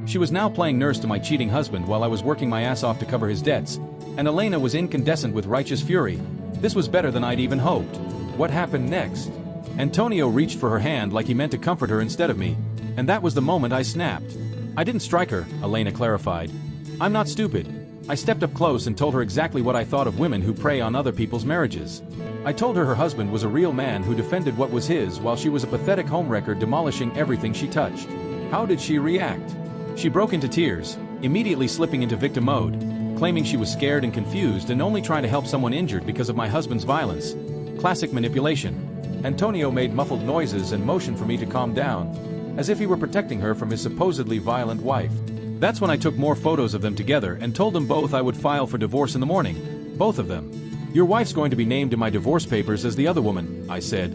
She was now playing nurse to my cheating husband while I was working my ass off to cover his debts, and Elena was incandescent with righteous fury. This was better than I'd even hoped. What happened next? Antonio reached for her hand like he meant to comfort her instead of me, and that was the moment I snapped. I didn't strike her, Elena clarified. I'm not stupid. I stepped up close and told her exactly what I thought of women who prey on other people's marriages. I told her husband was a real man who defended what was his while she was a pathetic homewrecker demolishing everything she touched. How did she react? She broke into tears, immediately slipping into victim mode, claiming she was scared and confused and only trying to help someone injured because of my husband's violence. Classic manipulation. Antonio made muffled noises and motioned for me to calm down, as if he were protecting her from his supposedly violent wife. That's when I took more photos of them together and told them both I would file for divorce in the morning. Both of them. Your wife's going to be named in my divorce papers as the other woman, I said.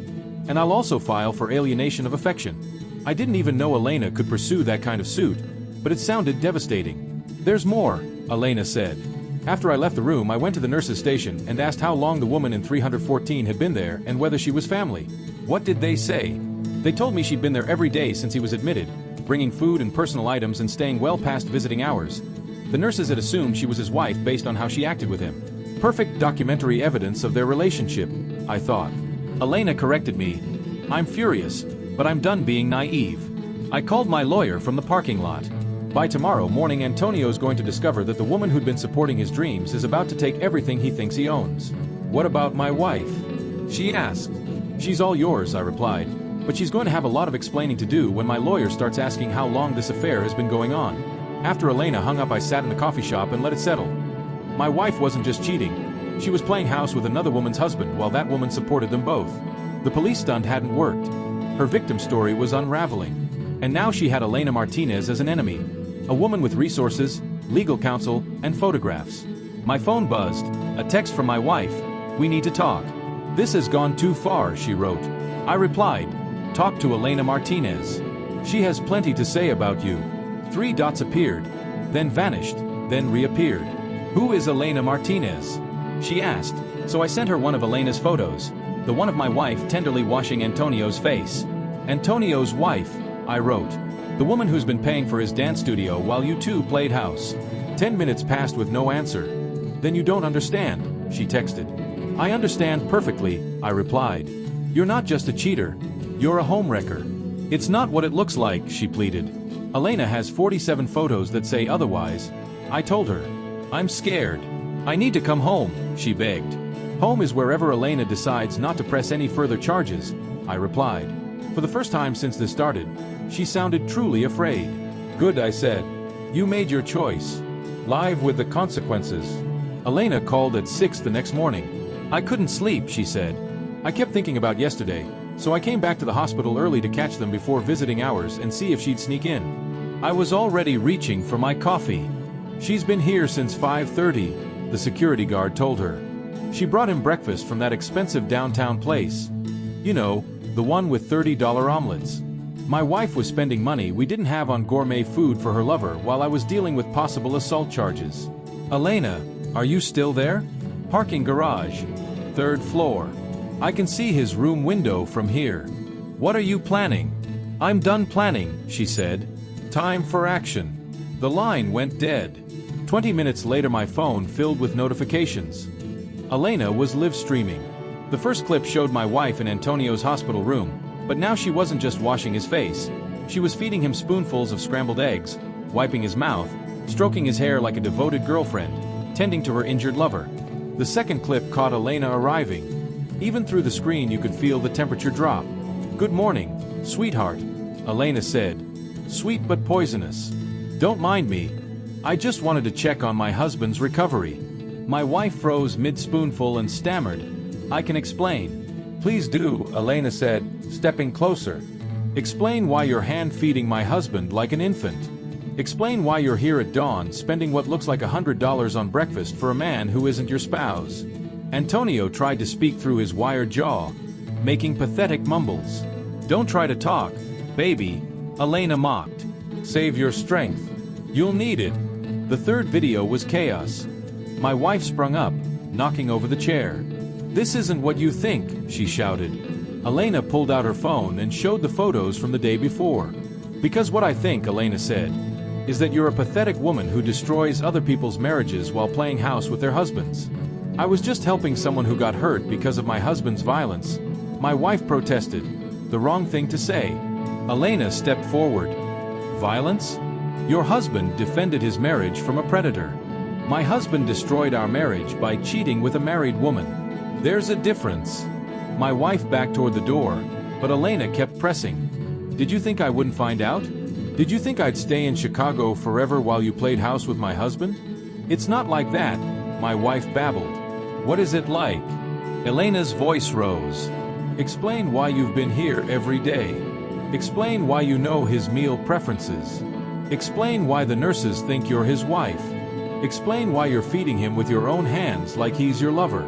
And I'll also file for alienation of affection. I didn't even know Elena could pursue that kind of suit, but it sounded devastating. There's more, Elena said. After I left the room, I went to the nurse's station and asked how long the woman in 314 had been there and whether she was family. What did they say? They told me she'd been there every day since he was admitted, bringing food and personal items and staying well past visiting hours. The nurses had assumed she was his wife based on how she acted with him. Perfect documentary evidence of their relationship, I thought. Elena corrected me. I'm furious, but I'm done being naive. I called my lawyer from the parking lot. By tomorrow morning, Antonio's going to discover that the woman who'd been supporting his dreams is about to take everything he thinks he owns. What about my wife? She asked. She's all yours, I replied, but she's going to have a lot of explaining to do when my lawyer starts asking how long this affair has been going on. After Elena hung up, I sat in the coffee shop and let it settle. My wife wasn't just cheating. She was playing house with another woman's husband while that woman supported them both. The police stunt hadn't worked. Her victim story was unraveling. And now she had Elena Martinez as an enemy. A woman with resources, legal counsel, and photographs. My phone buzzed. A text from my wife. We need to talk. This has gone too far, she wrote. I replied. Talk to Elena Martinez. She has plenty to say about you. 3 dots appeared, then vanished, then reappeared. Who is Elena Martinez? She asked. So I sent her one of Elena's photos, the one of my wife tenderly washing Antonio's face. Antonio's wife, I wrote. The woman who's been paying for his dance studio while you two played house. 10 minutes passed with no answer. Then you don't understand, she texted. I understand perfectly, I replied. You're not just a cheater. You're a homewrecker. It's not what it looks like, she pleaded. Elena has 47 photos that say otherwise. I told her. I'm scared. I need to come home, she begged. Home is wherever Elena decides not to press any further charges, I replied. For the first time since this started, she sounded truly afraid. Good, I said. You made your choice. Live with the consequences. Elena called at 6 the next morning. I couldn't sleep, she said. I kept thinking about yesterday, so I came back to the hospital early to catch them before visiting hours and see if she'd sneak in. I was already reaching for my coffee. She's been here since 5:30, the security guard told her. She brought him breakfast from that expensive downtown place. You know, the one with $30 omelets. My wife was spending money we didn't have on gourmet food for her lover while I was dealing with possible assault charges. Elena, are you still there? Parking garage. 3rd floor. I can see his room window from here. What are you planning? I'm done planning, she said. Time for action. The line went dead. 20 minutes later, my phone filled with notifications. Elena was live streaming. The first clip showed my wife in Antonio's hospital room, but now she wasn't just washing his face. She was feeding him spoonfuls of scrambled eggs, wiping his mouth, stroking his hair like a devoted girlfriend, tending to her injured lover. The second clip caught Elena arriving. Even through the screen you could feel the temperature drop. Good morning, sweetheart, Elena said. Sweet but poisonous. Don't mind me. I just wanted to check on my husband's recovery. My wife froze mid-spoonful and stammered. I can explain. Please do, Elena said, stepping closer. Explain why you're hand-feeding my husband like an infant. Explain why you're here at dawn spending what looks like $100 on breakfast for a man who isn't your spouse. Antonio tried to speak through his wired jaw, making pathetic mumbles. Don't try to talk, baby, Elena mocked. Save your strength. You'll need it. The third video was chaos. My wife sprung up, knocking over the chair. This isn't what you think, she shouted. Elena pulled out her phone and showed the photos from the day before. Because what I think, Elena said, is that you're a pathetic woman who destroys other people's marriages while playing house with their husbands. I was just helping someone who got hurt because of my husband's violence. My wife protested. The wrong thing to say. Elena stepped forward. Violence? Your husband defended his marriage from a predator. My husband destroyed our marriage by cheating with a married woman. There's a difference. My wife backed toward the door, but Elena kept pressing. Did you think I wouldn't find out? Did you think I'd stay in Chicago forever while you played house with my husband? It's not like that, my wife babbled. What is it like? Elena's voice rose. Explain why you've been here every day. Explain why you know his meal preferences. Explain why the nurses think you're his wife. Explain why you're feeding him with your own hands like he's your lover.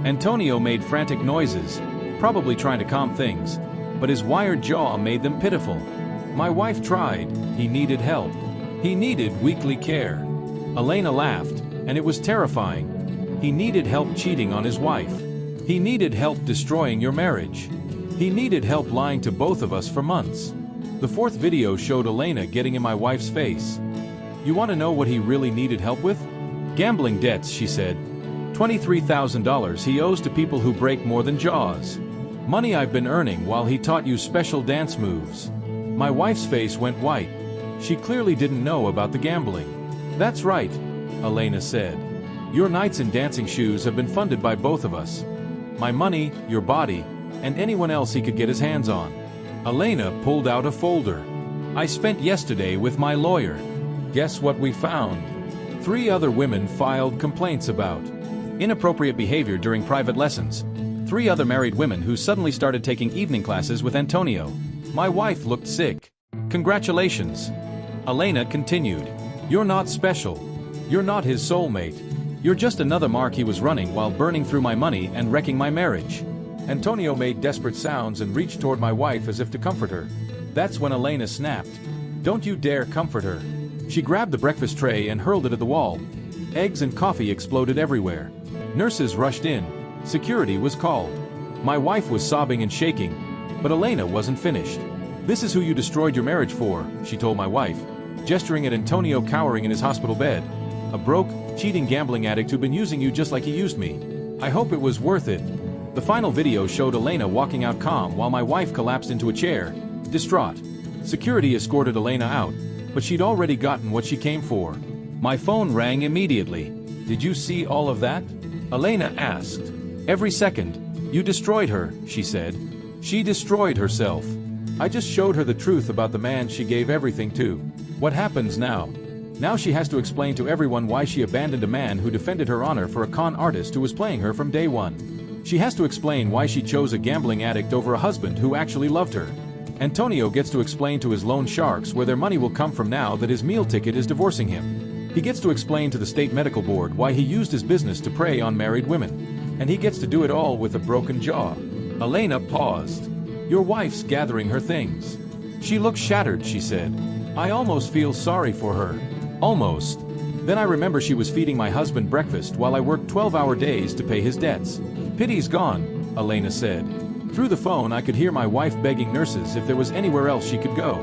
Antonio made frantic noises, probably trying to calm things, but his wired jaw made them pitiful. My wife tried. He needed help. He needed weekly care. Elena laughed, and it was terrifying. He needed help cheating on his wife. He needed help destroying your marriage. He needed help lying to both of us for months. The fourth video showed Elena getting in my wife's face. You want to know what he really needed help with? Gambling debts, she said. $23,000 he owes to people who break more than jaws. Money I've been earning while he taught you special dance moves. My wife's face went white. She clearly didn't know about the gambling. That's right, Elena said. Your nights in dancing shoes have been funded by both of us. My money, your body, and anyone else he could get his hands on. Elena pulled out a folder. I spent yesterday with my lawyer. Guess what we found? 3 other women filed complaints about inappropriate behavior during private lessons. 3 other married women who suddenly started taking evening classes with Antonio. My wife looked sick. Congratulations. Elena continued. You're not special. You're not his soulmate. You're just another mark he was running while burning through my money and wrecking my marriage. Antonio made desperate sounds and reached toward my wife as if to comfort her. That's when Elena snapped. Don't you dare comfort her. She grabbed the breakfast tray and hurled it at the wall. Eggs and coffee exploded everywhere. Nurses rushed in. Security was called. My wife was sobbing and shaking, but Elena wasn't finished. This is who you destroyed your marriage for, she told my wife, gesturing at Antonio cowering in his hospital bed. A broke, cheating gambling addict who'd been using you just like he used me. I hope it was worth it. The final video showed Elena walking out calm while my wife collapsed into a chair, distraught. Security escorted Elena out, but she'd already gotten what she came for. My phone rang immediately. Did you see all of that? Elena asked. Every second. You destroyed her, she said. She destroyed herself. I just showed her the truth about the man she gave everything to. What happens now? Now she has to explain to everyone why she abandoned a man who defended her honor for a con artist who was playing her from day one. She has to explain why she chose a gambling addict over a husband who actually loved her. Antonio gets to explain to his loan sharks where their money will come from now that his meal ticket is divorcing him. He gets to explain to the state medical board why he used his business to prey on married women. And he gets to do it all with a broken jaw. Elena paused. Your wife's gathering her things. She looks shattered, she said. I almost feel sorry for her. Almost. Then I remember she was feeding my husband breakfast while I worked 12-hour days to pay his debts. Pity's gone, Elena said. Through the phone I could hear my wife begging nurses if there was anywhere else she could go.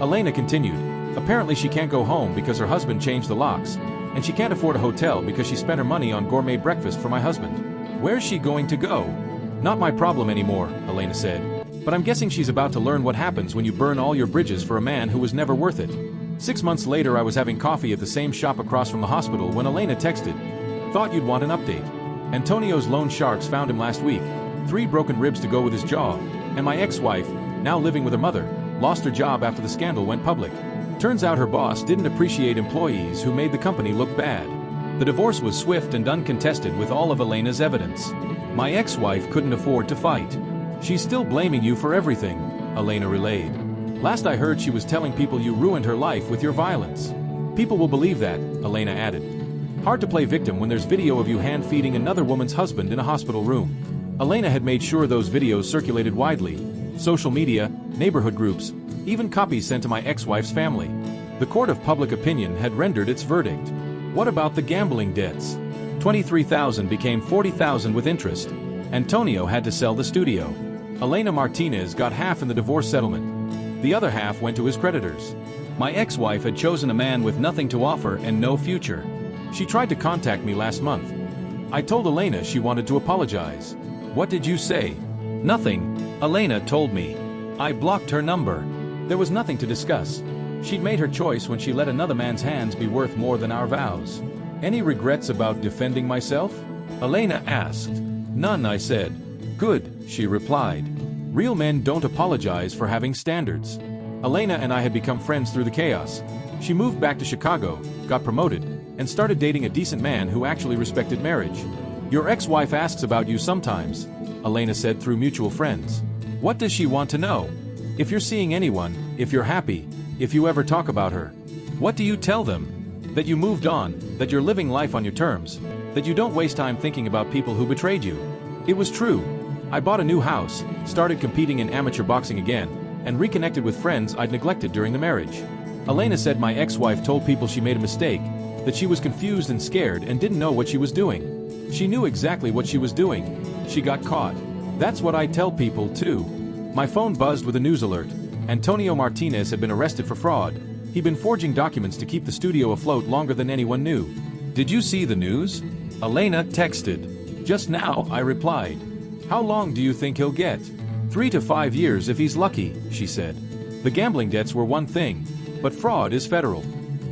Elena continued. Apparently she can't go home because her husband changed the locks, and she can't afford a hotel because she spent her money on gourmet breakfast for my husband. Where's she going to go? Not my problem anymore, Elena said. But I'm guessing she's about to learn what happens when you burn all your bridges for a man who was never worth it. 6 months later I was having coffee at the same shop across from the hospital when Elena texted. Thought you'd want an update. Antonio's loan sharks found him last week. 3 broken ribs to go with his jaw. And my ex-wife, now living with her mother, lost her job after the scandal went public. Turns out her boss didn't appreciate employees who made the company look bad. The divorce was swift and uncontested with all of Elena's evidence. My ex-wife couldn't afford to fight. She's still blaming you for everything, Elena relayed. Last I heard she was telling people you ruined her life with your violence. People will believe that, Elena added. Hard to play victim when there's video of you hand-feeding another woman's husband in a hospital room. Elena had made sure those videos circulated widely. Social media, neighborhood groups, even copies sent to my ex-wife's family. The court of public opinion had rendered its verdict. What about the gambling debts? $23,000 became $40,000 with interest. Antonio had to sell the studio. Elena Martinez got half in the divorce settlement. The other half went to his creditors. My ex-wife had chosen a man with nothing to offer and no future. She tried to contact me last month. I told Elena she wanted to apologize. What did you say? Nothing, Elena told me. I blocked her number. There was nothing to discuss. She'd made her choice when she let another man's hands be worth more than our vows. Any regrets about defending myself? Elena asked. None, I said. Good, she replied. Real men don't apologize for having standards. Elena and I had become friends through the chaos. She moved back to Chicago, got promoted, and started dating a decent man who actually respected marriage. Your ex-wife asks about you sometimes, Elena said through mutual friends. What does she want to know? If you're seeing anyone, if you're happy, if you ever talk about her. What do you tell them? That you moved on, that you're living life on your terms, that you don't waste time thinking about people who betrayed you. It was true. I bought a new house, started competing in amateur boxing again, and reconnected with friends I'd neglected during the marriage. Elena said my ex-wife told people she made a mistake, that she was confused and scared and didn't know what she was doing. She knew exactly what she was doing. She got caught. That's what I tell people too. My phone buzzed with a news alert. Antonio Martinez had been arrested for fraud. He'd been forging documents to keep the studio afloat longer than anyone knew. Did you see the news? Elena texted. Just now, I replied. How long do you think he'll get? 3 to 5 years if he's lucky, she said. The gambling debts were one thing, but fraud is federal.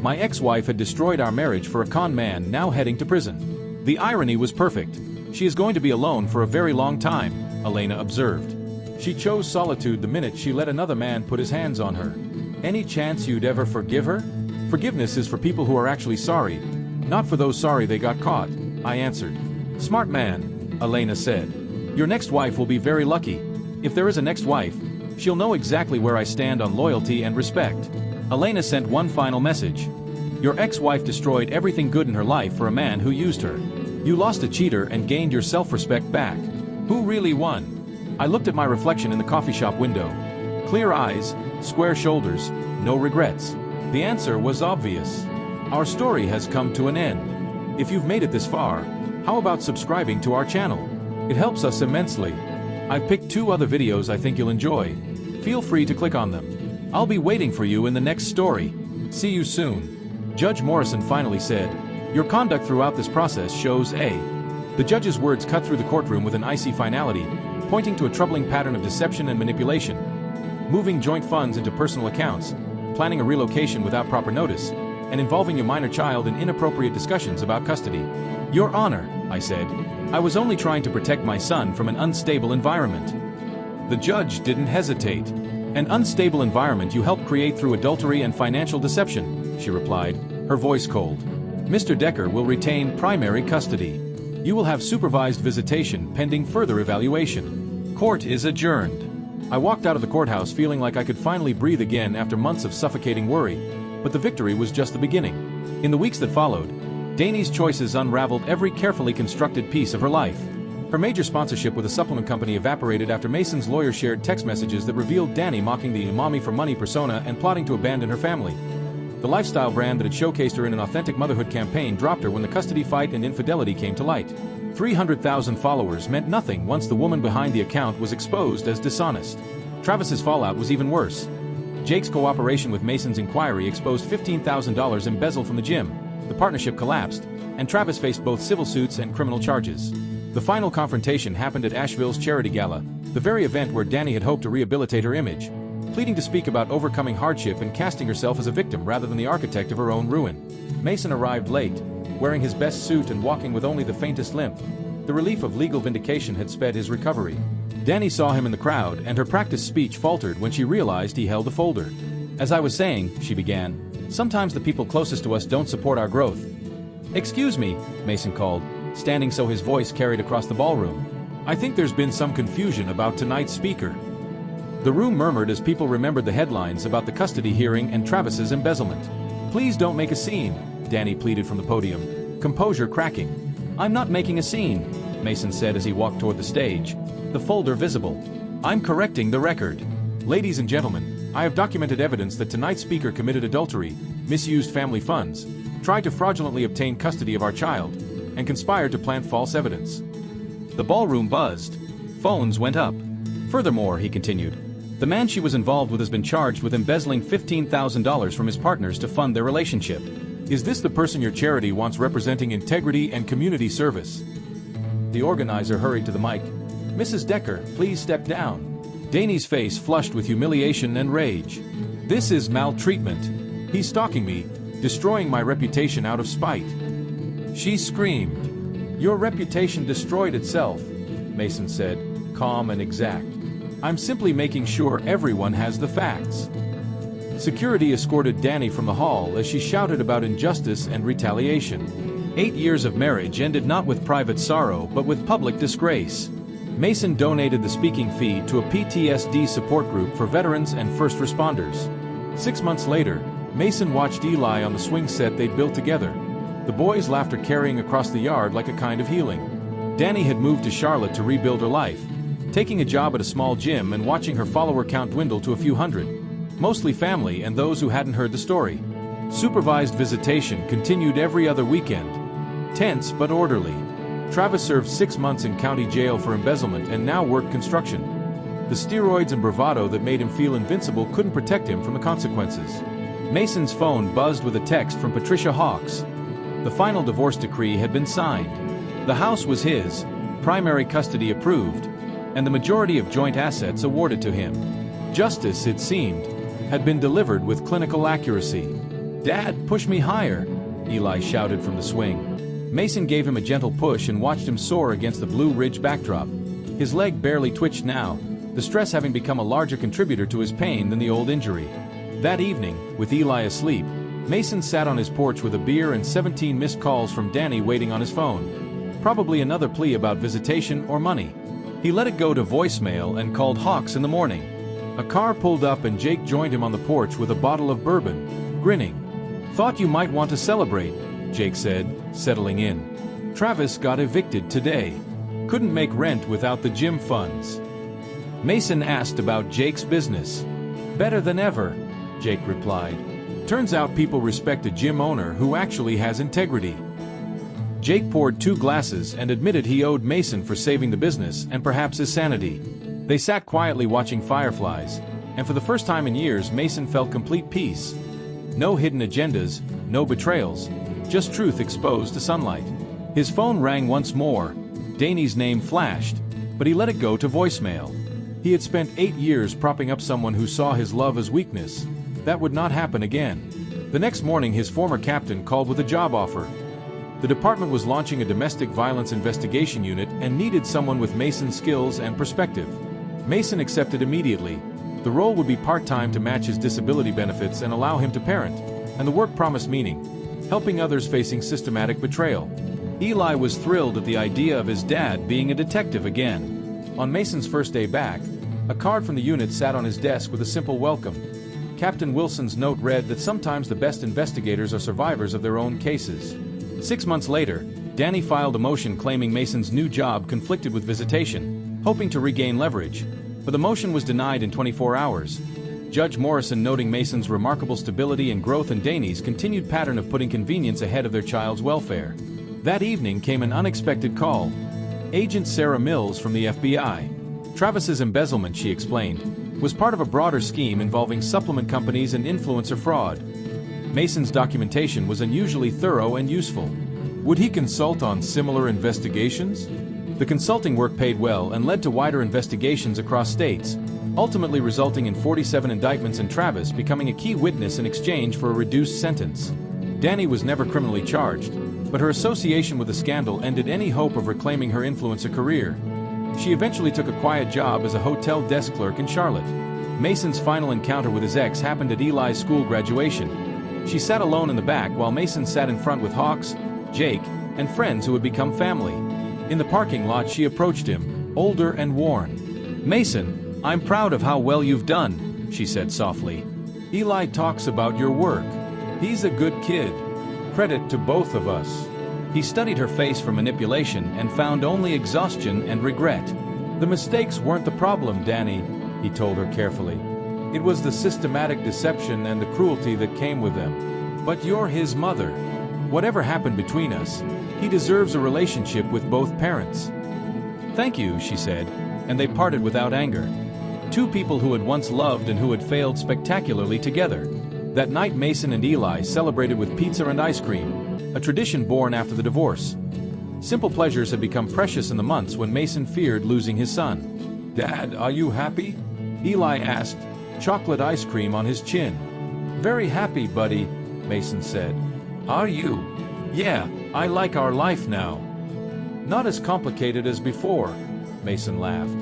My ex-wife had destroyed our marriage for a con man now heading to prison. The irony was perfect. She is going to be alone for a very long time, Elena observed. She chose solitude the minute she let another man put his hands on her. Any chance you'd ever forgive her? Forgiveness is for people who are actually sorry, not for those sorry they got caught, I answered. Smart man, Elena said. Your next wife will be very lucky. If there is a next wife, she'll know exactly where I stand on loyalty and respect. Elena sent one final message. Your ex-wife destroyed everything good in her life for a man who used her. You lost a cheater and gained your self-respect back. Who really won? I looked at my reflection in the coffee shop window. Clear eyes, square shoulders, no regrets. The answer was obvious. Our story has come to an end. If you've made it this far, how about subscribing to our channel? It helps us immensely. I've picked 2 other videos I think you'll enjoy. Feel free to click on them. I'll be waiting for you in the next story. See you soon. Judge Morrison finally said, your conduct throughout this process shows A. The judge's words cut through the courtroom with an icy finality, pointing to a troubling pattern of deception and manipulation. Moving joint funds into personal accounts, planning a relocation without proper notice, and involving your minor child in inappropriate discussions about custody. Your Honor, I said, I was only trying to protect my son from an unstable environment. The judge didn't hesitate. An unstable environment you helped create through adultery and financial deception, she replied, her voice cold. Mr. Decker will retain primary custody. You will have supervised visitation pending further evaluation. Court is adjourned. I walked out of the courthouse feeling like I could finally breathe again after months of suffocating worry, but the victory was just the beginning. In the weeks that followed, Dani's choices unraveled every carefully constructed piece of her life. Her major sponsorship with a supplement company evaporated after Mason's lawyer shared text messages that revealed Dani mocking the mommy for money persona and plotting to abandon her family. The lifestyle brand that had showcased her in an authentic motherhood campaign dropped her when the custody fight and infidelity came to light. 300,000 followers meant nothing once the woman behind the account was exposed as dishonest. Travis's fallout was even worse. Jake's cooperation with Mason's inquiry exposed $15,000 embezzled from the gym. The partnership collapsed, and Travis faced both civil suits and criminal charges. The final confrontation happened at Asheville's charity gala, the very event where Dani had hoped to rehabilitate her image, pleading to speak about overcoming hardship and casting herself as a victim rather than the architect of her own ruin. Mason arrived late, wearing his best suit and walking with only the faintest limp. The relief of legal vindication had sped his recovery. Dani saw him in the crowd, and her practiced speech faltered when she realized he held a folder. As I was saying, she began, sometimes the people closest to us don't support our growth. Excuse me, Mason called, standing so his voice carried across the ballroom. I think there's been some confusion about tonight's speaker. The room murmured as people remembered the headlines about the custody hearing and Travis's embezzlement. Please don't make a scene, Dani pleaded from the podium, composure cracking. I'm not making a scene, Mason said as he walked toward the stage, the folder visible. I'm correcting the record. Ladies and gentlemen, I have documented evidence that tonight's speaker committed adultery, misused family funds, tried to fraudulently obtain custody of our child, and conspired to plant false evidence. The ballroom buzzed. Phones went up. Furthermore, he continued, The man she was involved with has been charged with embezzling $15,000 from his partners to fund their relationship. Is this the person your charity wants representing integrity and community service? The organizer hurried to the mic. Mrs. Decker, please step down. Danny's face flushed with humiliation and rage. This is maltreatment. He's stalking me, destroying my reputation out of spite. She screamed. Your reputation destroyed itself, Mason said, calm and exact. I'm simply making sure everyone has the facts. Security escorted Danny from the hall as she shouted about injustice and retaliation. 8 years of marriage ended not with private sorrow but with public disgrace. Mason donated the speaking fee to a PTSD support group for veterans and first responders. 6 months later, Mason watched Eli on the swing set they'd built together. The boys' laughter carrying across the yard like a kind of healing. Danny had moved to Charlotte to rebuild her life, taking a job at a small gym and watching her follower count dwindle to a few hundred. Mostly family and those who hadn't heard the story. Supervised visitation continued every other weekend. Tense but orderly. Travis served 6 months in county jail for embezzlement and now worked construction. The steroids and bravado that made him feel invincible couldn't protect him from the consequences. Mason's phone buzzed with a text from Patricia Hawkes. The final divorce decree had been signed. The house was his, primary custody approved, and the majority of joint assets awarded to him. Justice, it seemed, had been delivered with clinical accuracy. Dad, push me higher, Eli shouted from the swing. Mason gave him a gentle push and watched him soar against the Blue Ridge backdrop. His leg barely twitched now, the stress having become a larger contributor to his pain than the old injury. That evening, with Eli asleep, Mason sat on his porch with a beer and 17 missed calls from Danny waiting on his phone. Probably another plea about visitation or money. He let it go to voicemail and called Hawks in the morning. A car pulled up and Jake joined him on the porch with a bottle of bourbon, grinning. Thought you might want to celebrate, Jake said, settling in. Travis got evicted today. Couldn't make rent without the gym funds. Mason asked about Jake's business. Better than ever, Jake replied. Turns out people respect a gym owner who actually has integrity. Jake poured 2 glasses and admitted he owed Mason for saving the business and perhaps his sanity. They sat quietly watching fireflies, and for the first time in years Mason felt complete peace. No hidden agendas, no betrayals, just truth exposed to sunlight. His phone rang once more. Danny's name flashed, but he let it go to voicemail. He had spent 8 years propping up someone who saw his love as weakness. That would not happen again. The next morning his former captain called with a job offer. The department was launching a domestic violence investigation unit and needed someone with Mason's skills and perspective. Mason accepted immediately. The role would be part-time to match his disability benefits and allow him to parent, and the work promised meaning, helping others facing systematic betrayal. Eli was thrilled at the idea of his dad being a detective again. On Mason's first day back, a card from the unit sat on his desk with a simple welcome. Captain Wilson's note read that sometimes the best investigators are survivors of their own cases. 6 months later, Danny filed a motion claiming Mason's new job conflicted with visitation, hoping to regain leverage, but the motion was denied in 24 hours. Judge Morrison, noting Mason's remarkable stability and growth and Danny's continued pattern of putting convenience ahead of their child's welfare. That evening came an unexpected call. Agent Sarah Mills from the FBI. Travis's embezzlement, she explained, was part of a broader scheme involving supplement companies and influencer fraud. Mason's documentation was unusually thorough and useful. Would he consult on similar investigations? The consulting work paid well and led to wider investigations across states, ultimately resulting in 47 indictments and Travis becoming a key witness in exchange for a reduced sentence. Danny was never criminally charged, but her association with the scandal ended any hope of reclaiming her influencer career. She eventually took a quiet job as a hotel desk clerk in Charlotte. Mason's final encounter with his ex happened at Eli's school graduation. She sat alone in the back while Mason sat in front with Hawks, Jake, and friends who had become family. In the parking lot she approached him, older and worn. Mason, I'm proud of how well you've done, she said softly. Eli talks about your work. He's a good kid. Credit to both of us. He studied her face for manipulation and found only exhaustion and regret. The mistakes weren't the problem, Danny, he told her carefully. It was the systematic deception and the cruelty that came with them. But you're his mother. Whatever happened between us, he deserves a relationship with both parents. Thank you, she said, and they parted without anger. Two people who had once loved and who had failed spectacularly together. That night Mason and Eli celebrated with pizza and ice cream, a tradition born after the divorce. Simple pleasures had become precious in the months when Mason feared losing his son. "Dad, are you happy?" Eli asked, chocolate ice cream on his chin. "Very happy, buddy," Mason said. "Are you?" "Yeah, I like our life now." "Not as complicated as before," Mason laughed.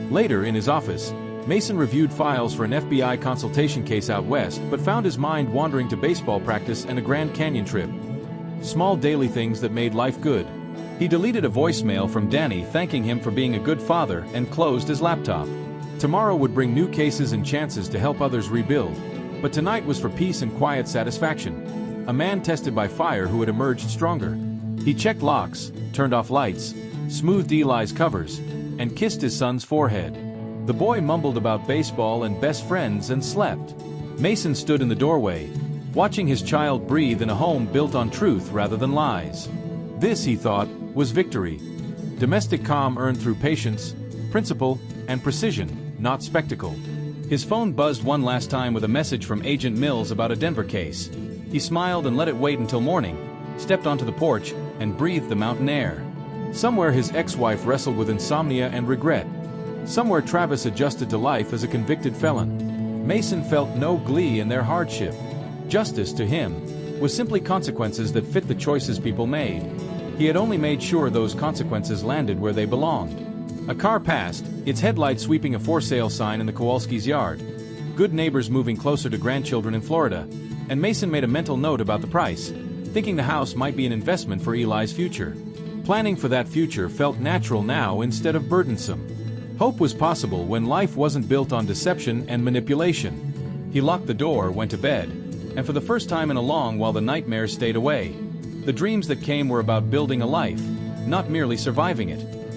Later, in his office, Mason reviewed files for an FBI consultation case out west but found his mind wandering to baseball practice and a Grand Canyon trip. Small daily things that made life good. He deleted a voicemail from Danny thanking him for being a good father and closed his laptop. Tomorrow would bring new cases and chances to help others rebuild. But tonight was for peace and quiet satisfaction. A man tested by fire who had emerged stronger. He checked locks, turned off lights, smoothed Eli's covers, and kissed his son's forehead. The boy mumbled about baseball and best friends and slept. Mason stood in the doorway, watching his child breathe in a home built on truth rather than lies. This, he thought, was victory. Domestic calm earned through patience, principle, and precision, not spectacle. His phone buzzed one last time with a message from Agent Mills about a Denver case. He smiled and let it wait until morning, stepped onto the porch, and breathed the mountain air. Somewhere his ex-wife wrestled with insomnia and regret. Somewhere Travis adjusted to life as a convicted felon. Mason felt no glee in their hardship. Justice, to him, was simply consequences that fit the choices people made. He had only made sure those consequences landed where they belonged. A car passed, its headlight sweeping a for sale sign in the Kowalski's yard. Good neighbors moving closer to grandchildren in Florida. And Mason made a mental note about the price, thinking the house might be an investment for Eli's future. Planning for that future felt natural now instead of burdensome. Hope was possible when life wasn't built on deception and manipulation. He locked the door, went to bed, and for the first time in a long while the nightmares stayed away. The dreams that came were about building a life, not merely surviving it.